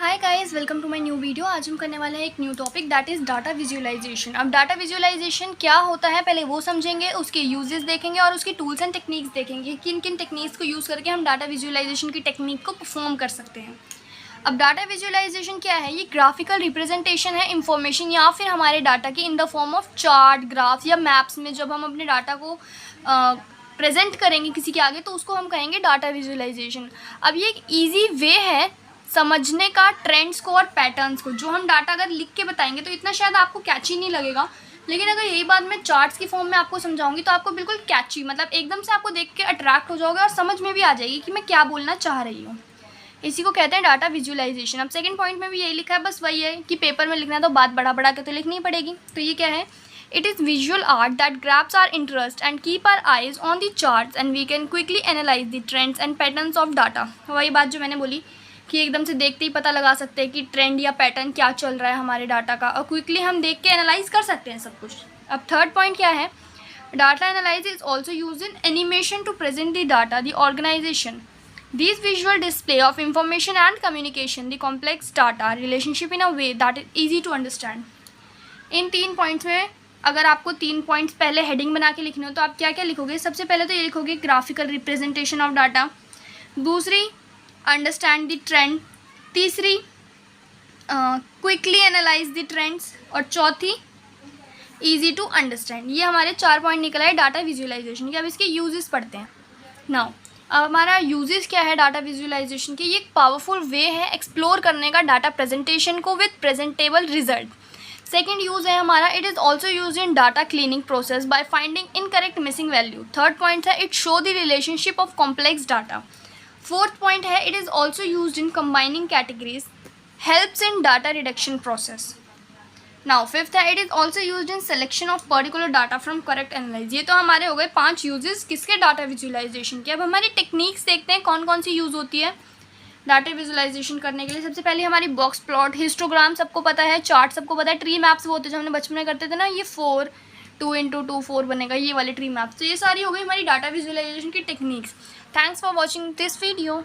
Hi guys, welcome to my new video. आज हम करने वाले हैं एक new topic that is data visualisation. अब डाटा विजुअलाइजेशन क्या होता है पहले वो समझेंगे, उसके यूजेस देखेंगे और उसकी टूल्स एंड टेक्निक्स देखेंगे, किन किन टेक्निक्स को यूज़ करके हम डाटा विजुअलाइजेशन की टेक्निक को परफॉर्म कर सकते हैं। अब डाटा विजुअलाइजेशन क्या है? ये ग्राफिकल रिप्रेजेंटेशन है इंफॉर्मेशन या फिर हमारे डाटा की in the form of chart, graphs या मैप्स में जब हम अपने डाटा को प्रेजेंट करेंगे किसी के आगे तो उसको हम कहेंगे डाटा विजुअलाइजेशन। अब ये एक ईजी वे है समझने का ट्रेंड्स को और पैटर्न्स को। जो हम डाटा अगर लिख के बताएंगे तो इतना शायद आपको कैची नहीं लगेगा, लेकिन अगर यही बात मैं चार्ट्स की फॉर्म में आपको समझाऊंगी तो आपको बिल्कुल कैची, मतलब एकदम से आपको देख के अट्रैक्ट हो जाओगे और समझ में भी आ जाएगी कि मैं क्या बोलना चाह रही हूँ। इसी को कहते हैं डाटा विजुअलाइजेशन। अब सेकंड पॉइंट में भी यही लिखा है, बस वही है कि पेपर में लिखना है तो बात बड़ा बड़ा के तो लिखनी पड़ेगी। तो ये क्या है? It is visual art that grabs our interest and keep our eyes on the charts and we can quickly analyse the trends and patterns of data. वही बात जो मैंने बोली कि एकदम से देखते ही पता लगा सकते हैं कि ट्रेंड या पैटर्न क्या चल रहा है हमारे डाटा का, और क्विकली हम देख के एनालाइज कर सकते हैं सब कुछ। अब थर्ड पॉइंट क्या है? Data analyse is also use in animation to present the data the organisation these visual display of information and communication the complex data relationship in a way that is easy to understand। In 3 points में अगर आपको 3 points पहले heading बना के लिखने हो तो आप क्या क्या लिखोगे? सबसे पहले तो ये लिखोगे ग्राफिकल रिप्रेजेंटेशन ऑफ डाटा, दूसरी अंडरस्टैंड द ट्रेंड, तीसरी क्विकली एनालाइज द ट्रेंड्स, और चौथी ईजी टू अंडरस्टैंड। ये हमारे 4 पॉइंट निकला है डाटा विजुअलाइजेशन के। अब इसके यूजेस पढ़ते हैं। नाउ अब हमारा यूजेस क्या है डाटा विजुअलाइजेशन के? ये एक पावरफुल वे है एक्सप्लोर करने का डाटा प्रेजेंटेशन को with presentable result. Second use है हमारा, it is also use in data cleaning process by finding incorrect missing value. Third point है, it show the relationship of complex data. Fourth point है, it is also use in combining categories, helps in data reduction process. Now fifth है, it is also use in selection of particular data from correct analyse. ये तो हमारे हो गए 5 uses किसके? Data visualisation के। अब हमारी टेक्निक्स देखते हैं कौन कौन सी यूज़ होती है डाटा विजुअलाइजेशन करने के लिए। सबसे पहले हमारी बॉक्स प्लॉट, हिस्टोग्राम सबको पता है, चार्ट सबको पता है, ट्री मैप्स वो होते हैं जो हमने बचपन में करते थे ना, ये 4 2 × 2 4 बनेगा, ये वाले ट्री मैप्स। तो ये सारी हो गई हमारी डाटा विजुअलाइजेशन की techniques. Thanks for watching this video.